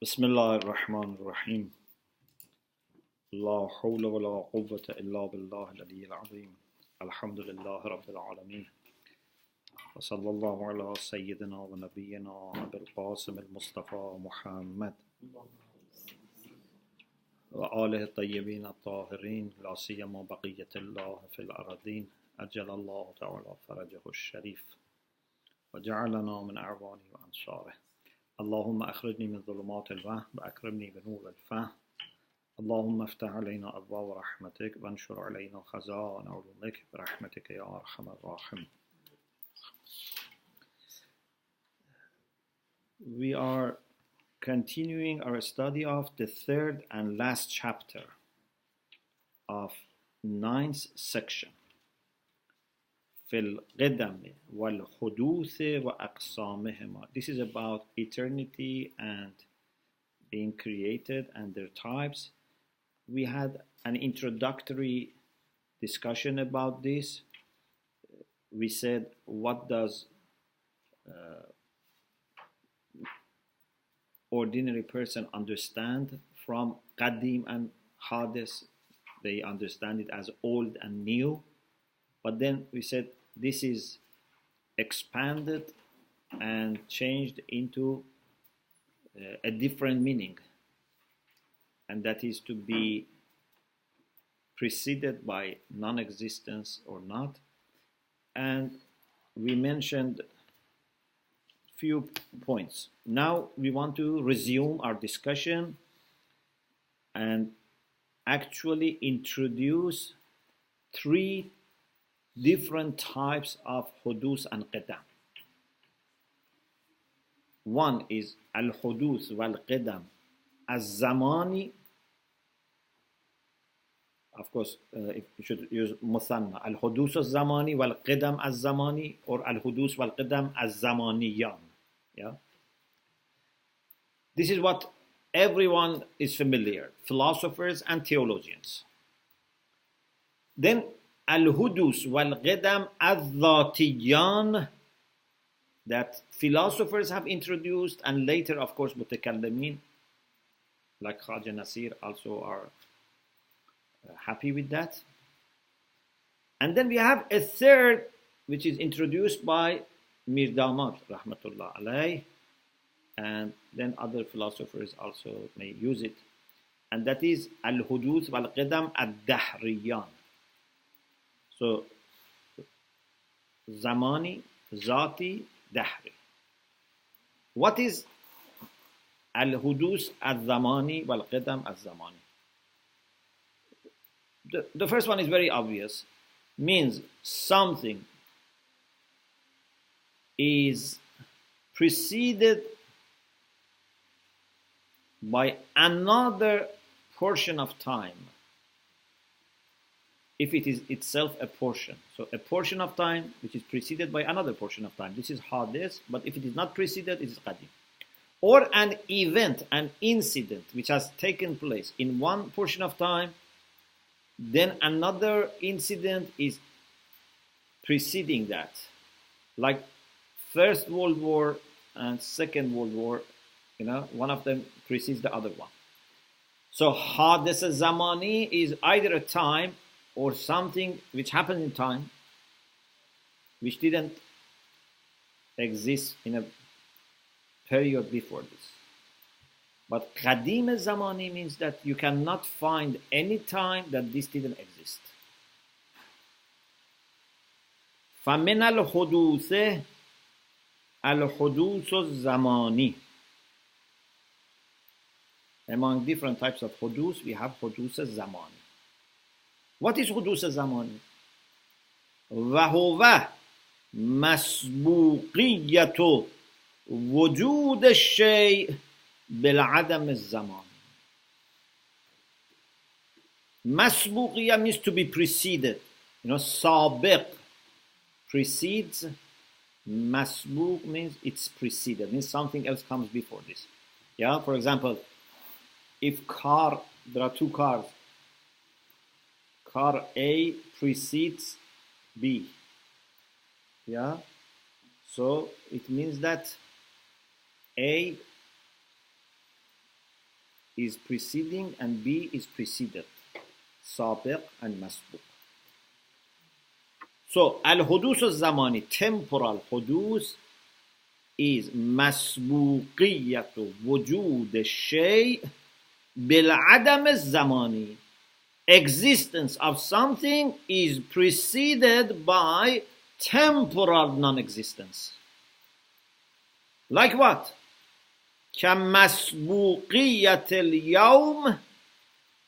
بسم الله الرحمن الرحيم لا حول ولا قوة إلا بالله العلي العظيم الحمد لله رب العالمين وصلى الله على سيدنا ونبينا أبي القاسم المصطفى محمد وآله الطيبين الطاهرين لا سيما بقية الله في الأرضين أجل الله تعالى فرجه الشريف وجعلنا من أعوانه وأنصاره اللهم أخرجني من ظلمات الوهم وأكرمني بنور الفهم اللهم افتح علينا أبواب رحمتك وانشر علينا خزائن علومك برحمتك يا أرحم الراحمين. We are continuing our study of the third and last chapter of ninth section في القدم والحدوث وأقسامهما. This is about eternity and being created and their types. We had an introductory discussion about this. We said, what does ordinary person understand from Qadim and Hadith? They understand it as old and new. But then we said this is expanded and changed into a different meaning, and that is to be preceded by non-existence or not. And we mentioned few points. Now we want to resume our discussion and actually introduce three different types of hudus and qidam. One is al-hudus wal-qidam az-zamani. Of course, if you should use musanna, al-hudus az-zamani wal-qidam az-zamani, or al-hudus wal-qidam az-zamaniyan. Yeah. This is what everyone is familiar, philosophers and theologians. Then al-hudus wal-qidam az-zatiyan, that philosophers have introduced, and later, of course, mutakallimin, like Khaja Nasir, also are happy with that. And then we have a third, which is introduced by Mir Damad, rahmatullah alayh, and then other philosophers also may use it, and that is al-hudus wal-qidam ad-dahriyan. So, zamani, zati, dahri. What is al-hudus al-zamani wal-qidam al-zamani? The first one is very obvious. Means something is preceded by another portion of time, if it is itself a portion. So a portion of time which is preceded by another portion of time. This is hadith, but if it is not preceded, it is qadim. Or an event, an incident which has taken place in one portion of time, then another incident is preceding that. Like First World War and Second World War, one of them precedes the other one. So hadith zamani is either a time or something which happened in time, which didn't exist in a period before this. But qadim zamani means that you cannot find any time that this didn't exist. فَمِنَ الْحُدُوثِ الْحُدُوثُ الزَّمَانِ. Among different types of hudus, we have hudus zamani. What is hudus zamani? وَهُوَ مَسْبُوقِيَّةُ وُجُودِ الشَّيْءِ بِالْعَدَمِ الزَّمَانِ. Masbuqiyya means to be preceded. Sabiq precedes. Masbuq means it's preceded, means something else comes before this. Yeah, for example, if there are two cars, car A precedes B. Yeah, so it means that A is preceding and B is preceded. Sabiq and masbuq. So al-hudus al-zamani, temporal hudus, is masbuqiyatu wujud al-shay bil-adam al-zamani. Existence of something is preceded by temporal non-existence. Like what? كمسبوقية اليوم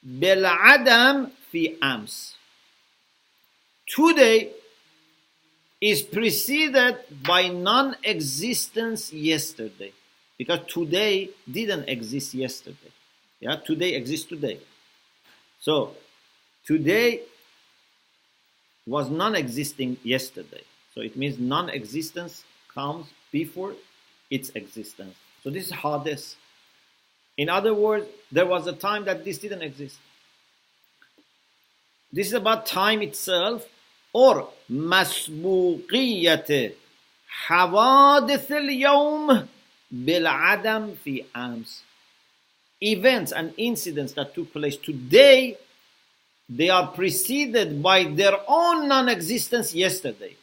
بالعدم في أمس. Today is preceded by non-existence yesterday, because today didn't exist yesterday. Yeah, today exists today. So today was non-existing yesterday. So it means non-existence comes before its existence. So this is hadith. In other words, there was a time that this didn't exist. This is about time itself, or مسبوقية حوادث اليوم بالعدم في أمس. Events and incidents that took place today, they are preceded by their own non-existence yesterday.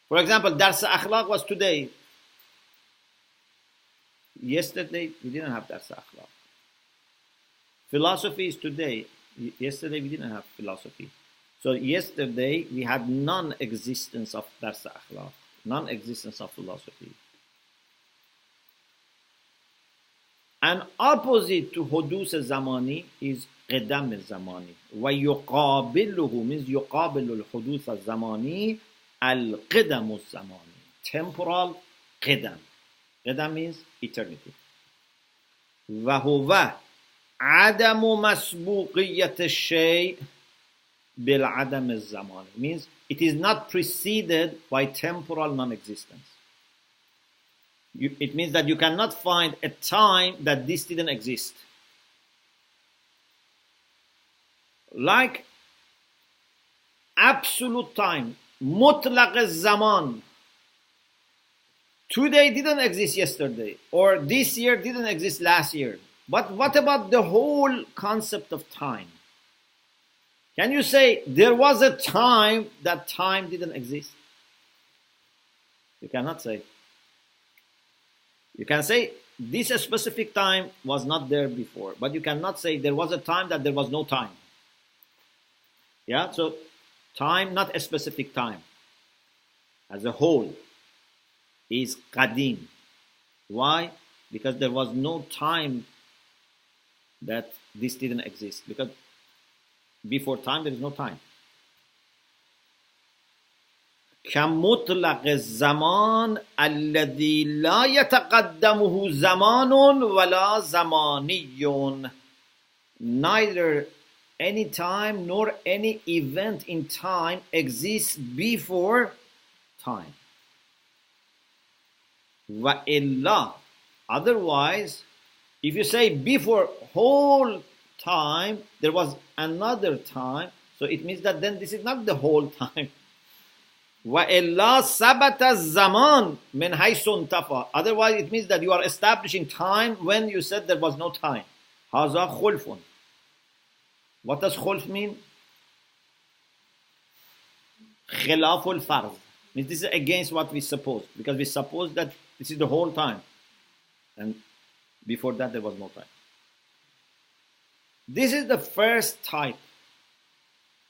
For example, Dars Akhlaq was today. Yesterday, we didn't have Dars Akhlaq. Philosophy is today. Yesterday, we didn't have philosophy. So yesterday, we had non-existence of Dars Akhlaq, non-existence of philosophy. An opposite to Hudus al-Zamani is Qidam al-Zamani. وَيُقَابِلُهُ means يُقَابِلُ الْحُدُوث al-Zamani al-Qidam al-Zamani. Temporal Qidam. Qidam means eternity. وَهُوَ عَدَمُ مَسْبُوقِيَّةِ الشَّيْءِ بِالْعَدَمِ الزَّمَانِ means it is not preceded by temporal non-existence. It means that you cannot find a time that this didn't exist. Like absolute time, mutlaq al-zaman. Today didn't exist yesterday, or this year didn't exist last year. But what about the whole concept of time? Can you say there was a time that time didn't exist? You cannot say. You can say this specific time was not there before, but you cannot say there was a time that there was no time. Yeah, so time, not a specific time, as a whole, is qadim. Why? Because there was no time that this didn't exist. Because before time, there is no time. كمطلق الزمان الذي لا يتقدمه زمان ولا زماني. Neither any time nor any event in time exists before time. وإلا, otherwise, if you say before whole time there was another time, so it means that then this is not the whole time. وَإِلَّا ثَبَتَ الزَّمَانِ مِنْ حَيْثُ انْتَفَى. Otherwise, it means that you are establishing time when you said there was no time. هَذَا خُلْفٌ. What does khulf mean? خِلَافُ الْفَرْض. Means this is against what we suppose, because we suppose that this is the whole time, and before that there was no time. This is the first type,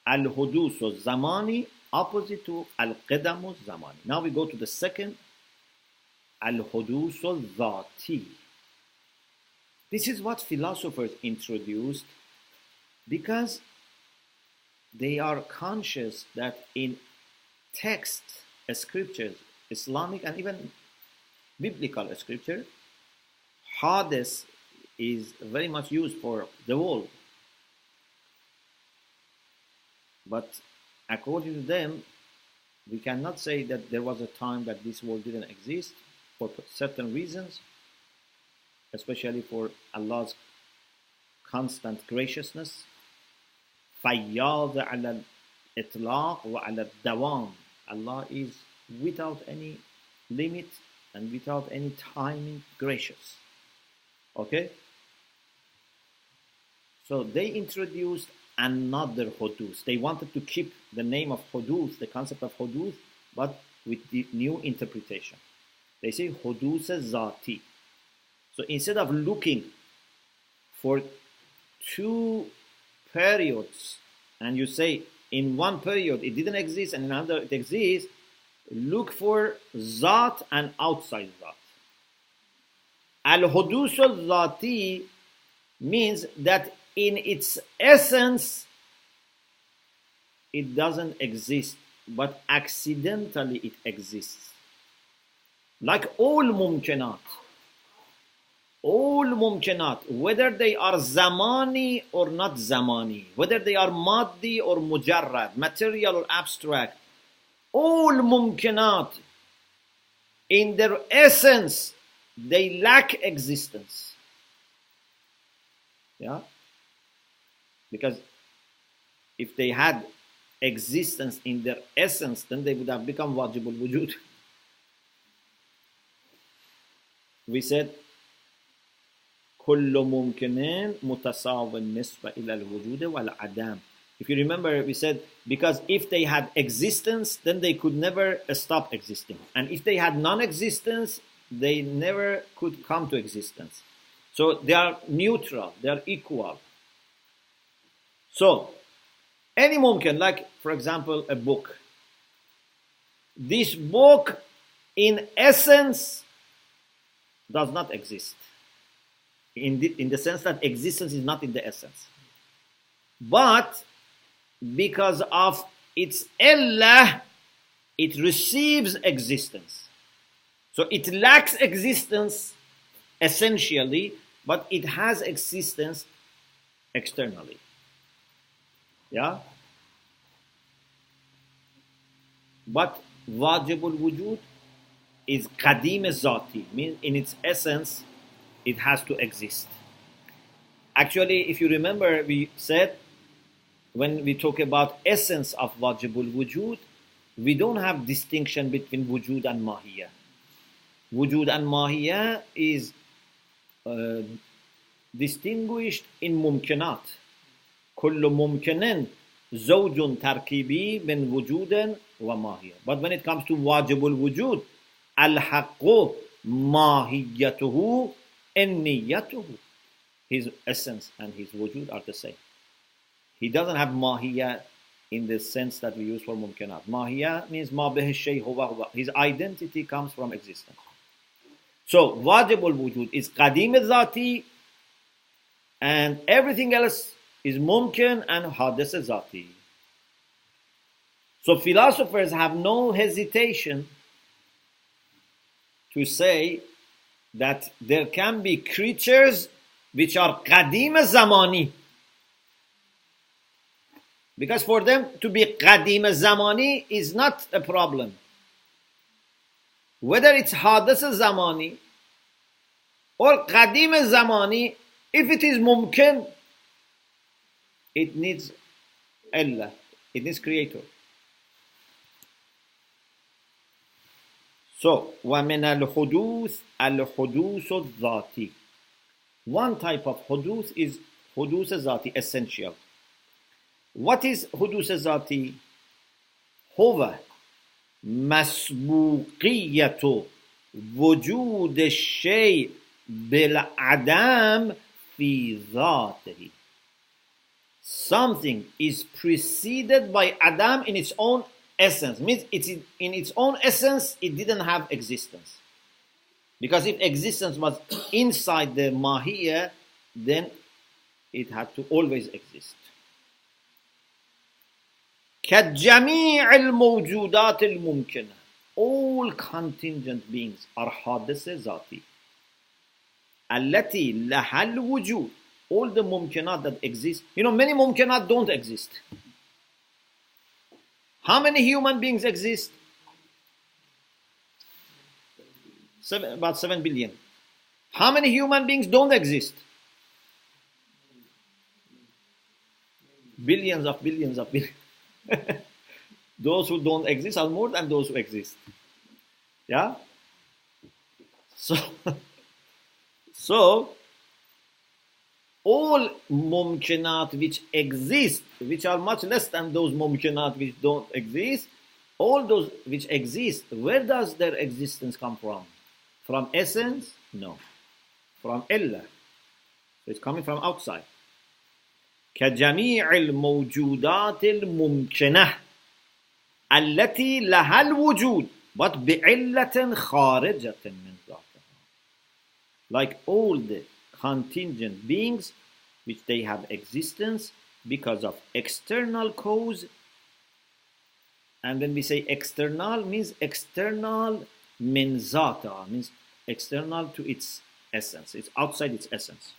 al-hudus al-zamani, opposite to al-qidam al-zamani. Now we go to the second, al-hudus al-dhati. This is what philosophers introduced because they are conscious that in text, scriptures, Islamic and even biblical scripture, hadith is very much used for the world. But according to them, we cannot say that there was a time that this world didn't exist for certain reasons, especially for Allah's constant graciousness. فَيَّاضَ عَلَى الْإِطْلَاقِ وَعَلَى الدَّوَامِ. Allah is without any limit and without any timing gracious. Okay? So they introduced another hudus. They wanted to keep the name of hudus, the concept of hudus, but with the new interpretation. They say hudus zati. So instead of looking for two periods, and you say in one period it didn't exist and in another it exists, look for zat and outside zat. Al-hudus al-zati means that in its essence it doesn't exist, but accidentally it exists. Like all mumkinat, whether they are zamani or not zamani, whether they are maddi or mujarrad, material or abstract, all mumkinat in their essence they lack existence. Yeah, because if they had existence in their essence, then they would have become wajibul wujud. We said كل ممكن متساو النسبة إلى الوجود والعدم. If you remember, we said because if they had existence, then they could never stop existing, and if they had non-existence, they never could come to existence. So they are neutral, they are equal. So any mumkin, like for example a book. This book in essence does not exist. In the sense that existence is not in the essence. But because of its illah, it receives existence. So it lacks existence essentially, but it has existence externally. Yeah? But wajibul wujud is qadim zati, means in its essence it has to exist. Actually, if you remember, we said when we talk about essence of wajibul wujud, we don't have distinction between wujud and mahiyya. Wujud and mahiyya is distinguished in mumkinat. كل ممكن زوج تركيبي من وجود وماهية. But when it comes to wajibul wujud, al-haqqu mahiyatuhu and niyatuhu. His essence and his wujud are the same. He doesn't have mahiyya in the sense that we use for mumkinat. Mahiyya means ma bihi shay huwa huwa. His identity comes from existence. So wajibul wujud is qadim zati, and everything else is mumkin and hadith zati. So philosophers have no hesitation to say that there can be creatures which are qadim zamani. Because for them to be qadim zamani is not a problem. Whether it's hadith zamani or qadim zamani, if it is mumkin, it needs Allah, it needs creator. So, وَمِنَ الْحُدُوثِ الْحُدُوثُ الذَّاتِ. One type of hudus is hudus zati, essential. What is hudus zati? هو مسبوقية وجود الشيء بالعدم في ذاته. Something is preceded by Adam in its own essence. Means it's in its own essence, it didn't have existence. Because if existence was inside the mahiyya, then it had to always exist. كَجَّمِيعِ الْمَوْجُودَاتِ الْمُمْكِنَةِ. All contingent beings are hadith zati. التي لها الوجود. All the mumkinat that exist. You know, many mumkinat don't exist. How many human beings exist? About 7 billion. How many human beings don't exist? Billions of billions of billions. Those who don't exist are more than those who exist. Yeah? So all mumkinat which exist, which are much less than those mumkinat which don't exist, all those which exist, where does their existence come from? From essence? No. From illah. So it's coming from outside. كجميع الموجودات الممكنة التي لها الوجود but بعلة خارجة من ذاتها. Like all the contingent beings which they have existence because of external cause. And when we say external, means external min zata, means external to its essence. It's outside its essence.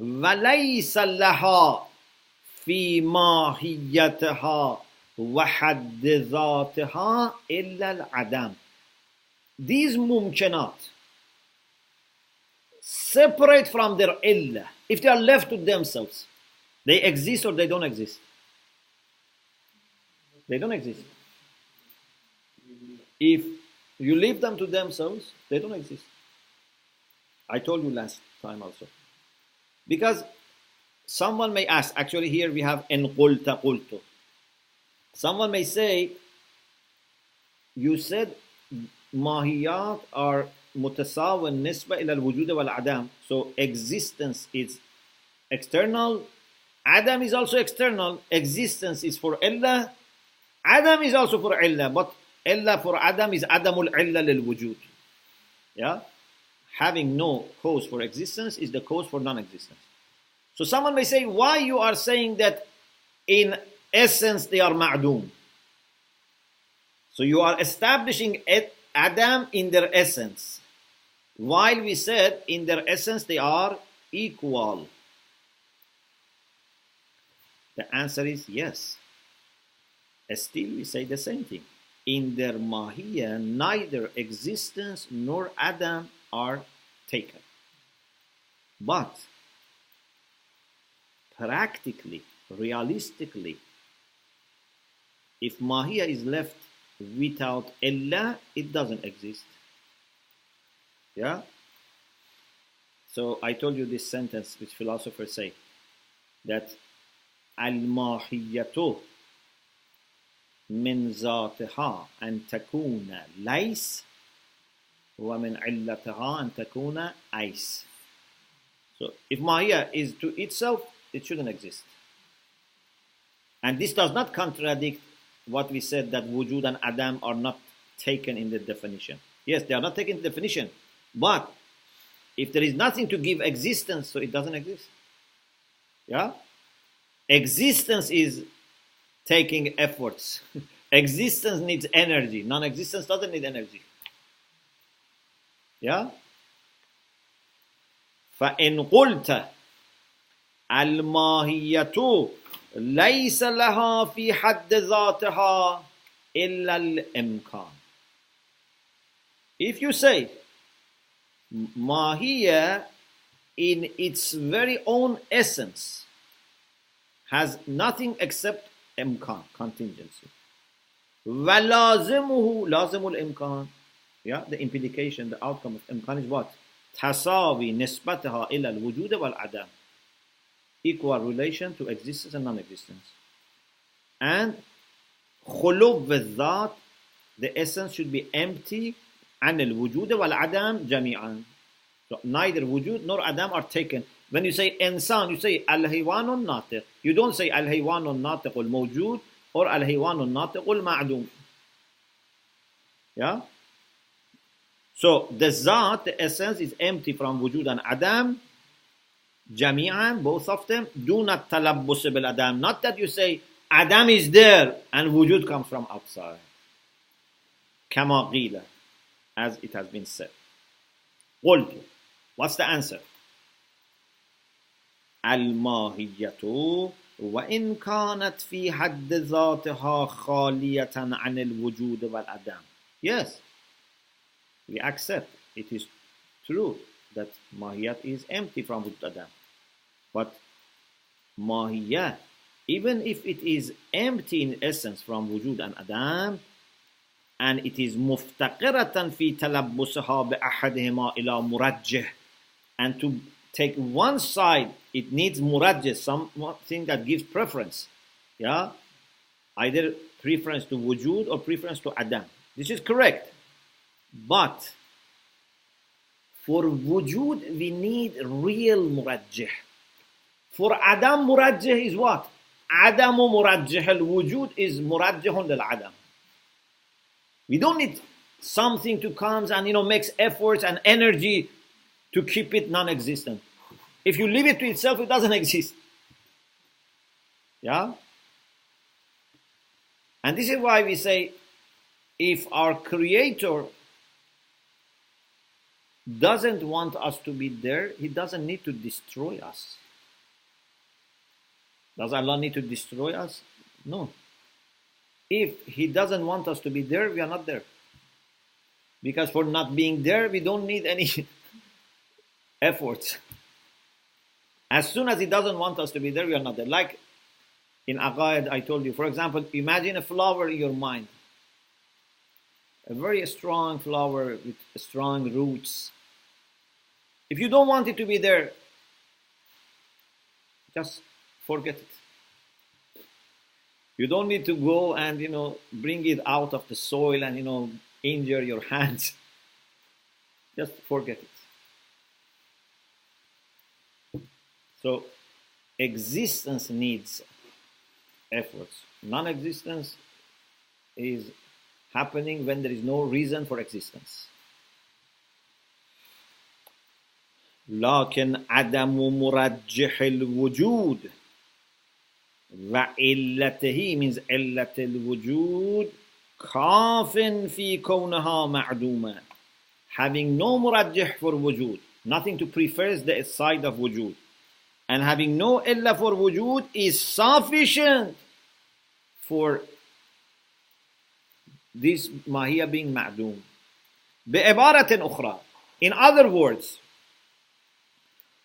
وَلَيْسَ لَهَا فِي مَاهِيَّتِهَا وَحَدِّ ذَاتِهَا إِلَّا الْعَدَمِ. These mumkinat, separate from their illah, if they are left to themselves, they exist or they don't exist? They don't exist. If you leave them to themselves, they don't exist. I told you last time also. Because someone may ask, actually here we have en qulta qultu. Someone may say, you said mahiyat are mutasawin nisba ila al-wujud wal-adam. So existence is external. Adam is also external. Existence is for Allah. Adam is also for Allah. But Allah for Adam is adamul illa lil-wujud. Yeah? Having no cause for existence is the cause for non-existence. So someone may say, why you are saying that in essence they are ma'doom? So you are establishing Adam in their essence, while we said in their essence they are equal. The answer is yes. Still we say the same thing. In their mahiyya, neither existence nor Adam are taken. But practically, realistically, if mahiyya is left without Allah, it doesn't exist. Yeah? So I told you this sentence which philosophers say, that al-mahiyyatu min zatiha an takuna lays wa min illatiha an takuna ays. So if mahiyya is to itself, it shouldn't exist. And this does not contradict what we said that wujud and adam are not taken in the definition. Yes, they are not taken in the definition. But if there is nothing to give existence, so it doesn't exist. Yeah? Existence is taking efforts. Existence needs energy. Non-existence doesn't need energy. Yeah? فَإِنْ قُلْتَ الْمَاهِيَّةُ لَيْسَ لَهَا فِي حَدِّ ذَاتِهَا إِلَّا الْإِمْكَانِ. If you say, mahiyya in its very own essence has nothing except imkan, contingency. وَلَازِمُهُ لَازِمُ الْإِمْكَانِ. Yeah, the implication, the outcome of imkan is what? تَسَاوِي نِسْبَتَهَا إِلَى الْوُجُودِ وَالْعَدَمِ. Equal relation to existence and non-existence. And خُلُوب الذات, the essence should be empty, عن الوجود والعدم جميعا. So neither wujud nor adam are taken. When you say insan, you say al-haywan natiq. You don't say al-haywan natiq al-mawjud or al-haywan natiq al-ma'dum. Yeah? So the zat, the essence, is empty from wujud and adam. Jami'an, both of them. Do not talabbus bil adam. Not that you say adam is there and wujud comes from outside. Kama qila, as it has been said. قلت. What's the answer? الماهية وإن كانت في حد ذاتها خالية عن الوجود والعدم. Yes, we accept it is true that mahiyat is empty from wujud adam. But mahiyat, even if it is empty in essence from wujud and adam, and it is مفتقرة في تلبسها بأحدهما إلى مرجح, and to take one side, it needs murajjih, something that gives preference. Yeah? Either preference to wujud or preference to adam. This is correct. But for wujud, we need real murajjih. For adam, murajjih is what? Adamu murajjih al-wujud is murajjihun lil-adam. We don't need something to come and makes efforts and energy to keep it non-existent. If you leave it to itself, it doesn't exist. Yeah? And this is why we say, if our Creator doesn't want us to be there, He doesn't need to destroy us. Does Allah need to destroy us? No. If He doesn't want us to be there, we are not there. Because for not being there, we don't need any efforts. As soon as He doesn't want us to be there, we are not there. Like in Aqaid, I told you, for example, imagine a flower in your mind. A very strong flower with strong roots. If you don't want it to be there, just forget it. You don't need to go and, bring it out of the soil and, injure your hands. Just forget it. So, existence needs efforts. Non-existence is happening when there is no reason for existence. لكن عدم مرجح الوجود وعلته means علة الوجود كاف في كونها معدومة. Having no murajjih for wujud, nothing to prefer the side of wujud, and having no illa for wujud is sufficient for this mahiyya being ma'doom. بعبارة أخرى, in other words,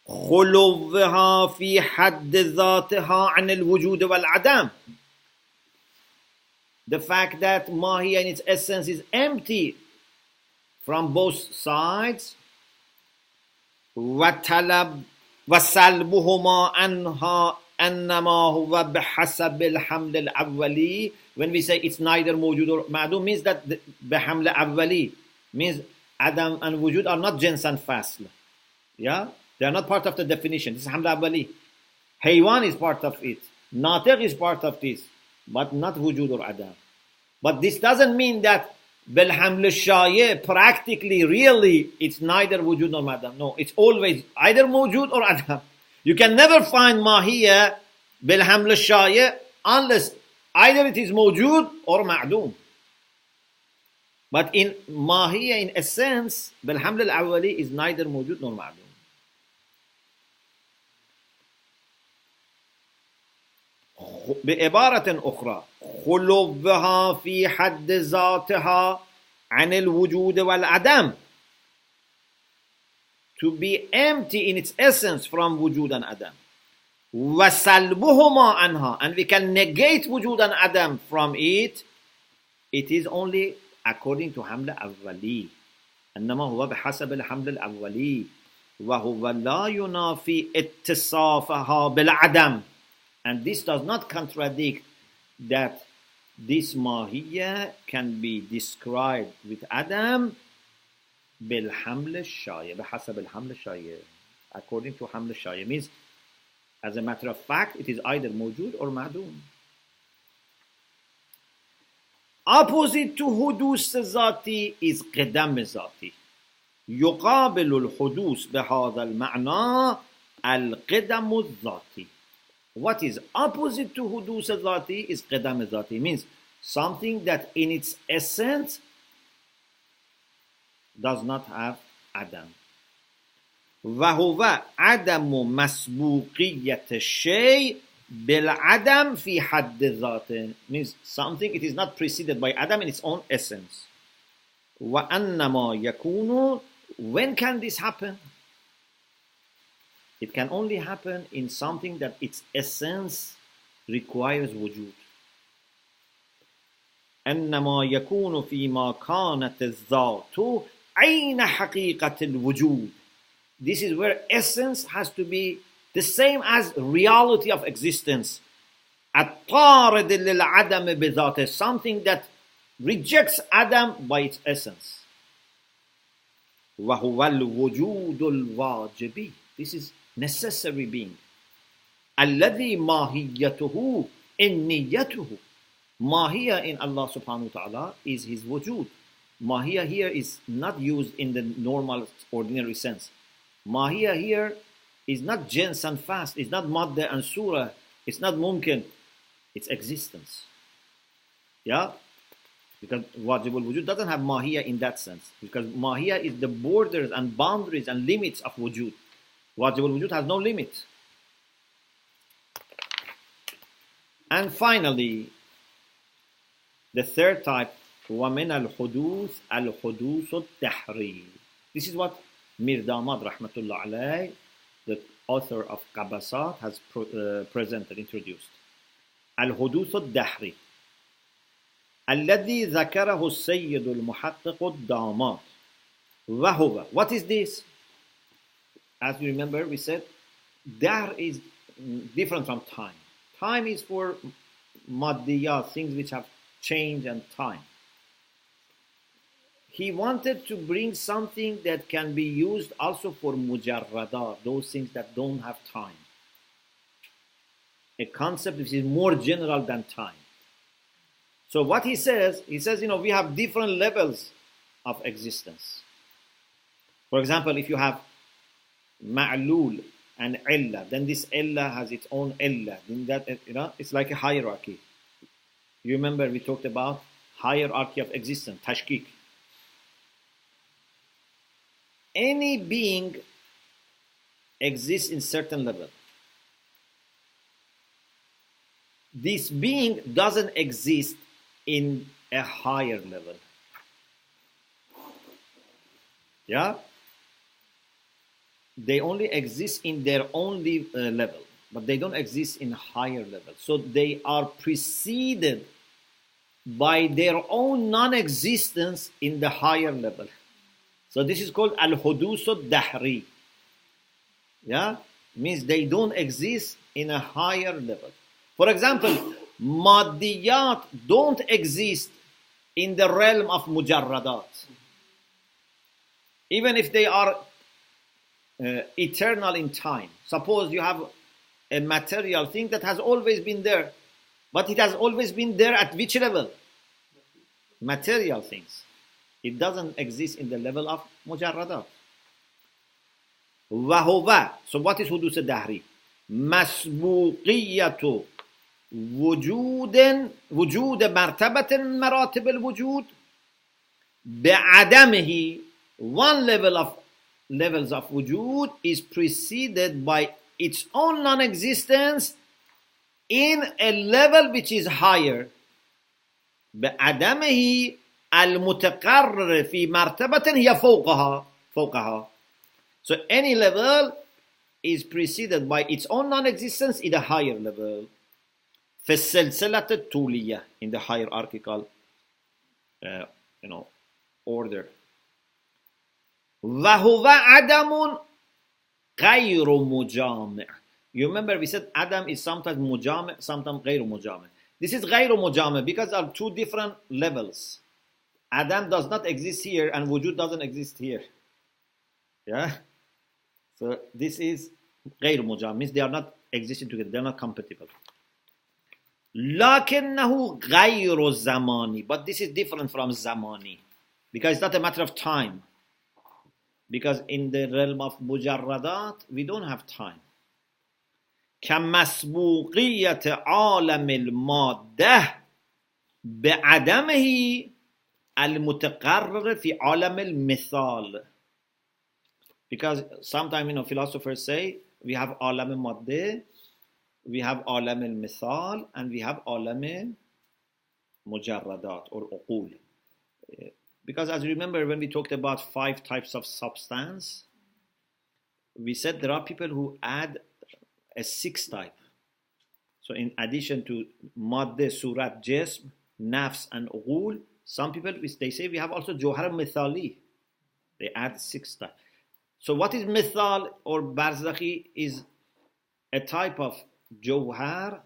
خلوها في حد ذاتها عن الوجود والعدم. The fact that mahiyya in its essence is empty from both sides, وطلب وسلبهما عنها أنما هو بحسب الحمل الأولي. When we say it's neither mawjud or ma'doom, means that بحمل أولي means Adam and wujud are not jins and fasl. Yeah? They are not part of the definition. This is haml awali. Haywan is part of it. Natiq is part of this, but not wujud or adam. But this doesn't mean that bil haml shaye practically, really, it's neither wujud nor adam. No, it's always either mawjud or adam. You can never find mahiyya bil haml shaye unless either it is mawjud or ma'doom. But in mahiyya, in essence, bil haml al-awwali is neither mawjud nor ma'doom. بعبارة أخرى خلوها في حد ذاتها عن الوجود والعدم. To be empty in its essence from wujud and adam. وسلبهما عنها, and we can negate wujud and adam from it. It is only according to حمل أولي. إنما هو بحسب الحمل الأولي وهو لا ينافي اتصافها بالعدم. And this does not contradict that this mahiyya can be described with Adam بالحمل الشايع بحسب الحمل الشايع, according to حمل الشايع, means as a matter of fact it is either mawjud or ma'doom. Opposite to hudus zati is qidam zati. يقابل الحدوث بهذا المعنى القدم الذاتي. What is opposite to hudus al-dhati is qidam al-dhati, means something that in its essence does not have adam. وهو عدم مسبوقية الشيء بالعدم في حد ذاته, means something it is not preceded by adam in its own essence. وأنما يكون, when can this happen? It can only happen in something that its essence requires wujud. أنما يكون فيما كانت الذات عين حقيقة الوجود. This is where essence has to be the same as reality of existence. الطارد للعدم بذاته, something that rejects Adam by its essence. وهو الوجود الواجبي. This is necessary being. الذي ماهيته إنيته. Mahiya in Allah subhanahu wa ta'ala is his wujud. Mahiya here is not used in the normal, ordinary sense. Mahiya here is not jins and fast, it's not madda and surah, it's not mumkin, it's existence. Yeah? Because wajibul wujud doesn't have mahiya in that sense. Because mahiya is the borders and boundaries and limits of wujud. Wajibul wujud has no limit. And finally, the third type, وَمِنَ الْحُدُوثِ الْحُدُوثُ الدَّهْرِي. This is what Mir Damad rahmatullah alayh, the author of Qabasat, has presented, introduced. الحدوث الدهري الذي ذكره السيد المحقق الداماد وهو. What is this? As you remember, we said dahr is different from time. Time is for maddiyat, things which have change and time. He wanted to bring something that can be used also for mujarradat, those things that don't have time. A concept which is more general than time. So what he says, we have different levels of existence. For example, if you have ma'lul and illa, then this illa has its own illa. Then that, it's like a hierarchy. You remember we talked about hierarchy of existence, tashkik. Any being exists in certain level. This being doesn't exist in a higher level. Yeah? They only exist in their own level, but they don't exist in higher level. So they are preceded by their own non-existence in the higher level. So this is called al-hudus al-dahri. Yeah? Means they don't exist in a higher level. For example, maddiyat don't exist in the realm of mujarradat. Even if they are eternal in time. Suppose you have a material thing that has always been there, but it has always been there at which level? Material things. It doesn't exist in the level of mujarradat. وَهُوَ. So what is hudus al-dahri? مسبوقية وجود مرتبة من مراتب الوجود بعدمه. One levels of wujud is preceded by its own non-existence in a level which is higher. بعدمه المتقرر في مرتبة هي فوقها. So any level is preceded by its own non-existence in a higher level. في السلسلة الطولية, in the hierarchical order. وهو عدم غير مجامع. You remember we said Adam is sometimes mujami', sometimes غير مجامع. This is غير مجامع because of two different levels. Adam does not exist here and wujud doesn't exist here. Yeah? So this is غير مجامع, means they are not existing together, they are not compatible. لكنه غير زماني, but this is different from zamani because it's not a matter of time. Because in the realm of mujarradat, we don't have time. كمسبوقية عالم المادة بعدمه المتقرر في عالم المثال. Because sometimes, philosophers say we have عالم المادة, we have عالم المثال, and we have عالم mujarradat or uqul. Because as you remember when we talked about 5 types of substance, we said there are people who add a 6th type. So in addition to madde, surat, jism, nafs and uqul, some people, they say we have also johar mithali. They add 6th type. So what is mithal or barzakhi is a type of jawhar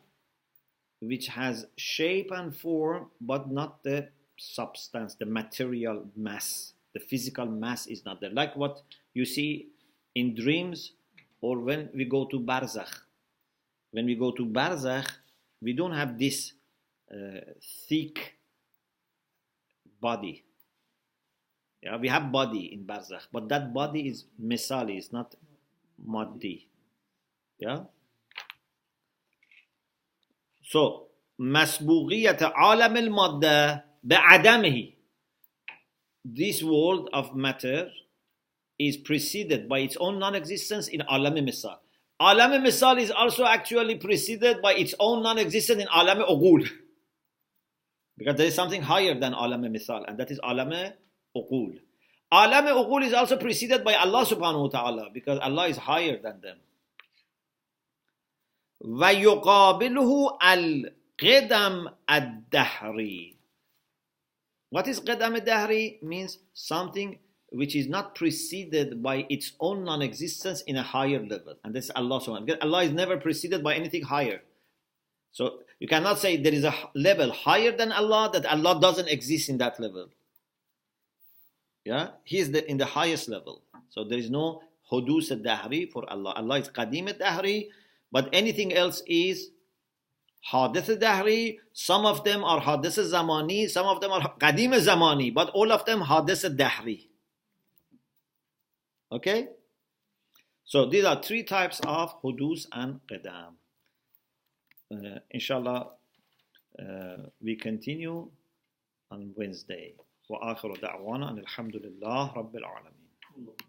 which has shape and form but not the substance, the material mass. The physical mass is not there. Like what you see in dreams or when we go to barzakh. When we go to barzakh, we don't have this thick body. Yeah, we have body in barzakh, but that body is misali, it's not maddi. Yeah. So مسبوقية عالم المادة بعدمه. This world of matter is preceded by its own non-existence in alam misal. Alam misal is also actually preceded by its own non-existence in alam uqul. Because there is something higher than alam misal, and that is alam uqul. Alam uqul is also preceded by Allah subhanahu wa ta'ala, because Allah is higher than them. وَيُقَابِلُهُ الْقِدَمْ الدَّهْرِ. What is qidam al-dahri? Means something which is not preceded by its own non-existence in a higher level. And this is Allah subhanahu wa ta'ala. Because Allah is never preceded by anything higher. So you cannot say there is a level higher than Allah, that Allah doesn't exist in that level. Yeah, He is in the highest level. So there is no hudus al-dahri for Allah. Allah is qadim al-dahri, but anything else is hadith al-dahri. Some of them are hadith al-zamani, some of them are qadim al-zamani, but all of them hadith al-dahri. Okay? So these are three types of hudus and qidam. Inshallah, we continue on Wednesday. وآخر دعوانا أن الحمد لله رب العالمين.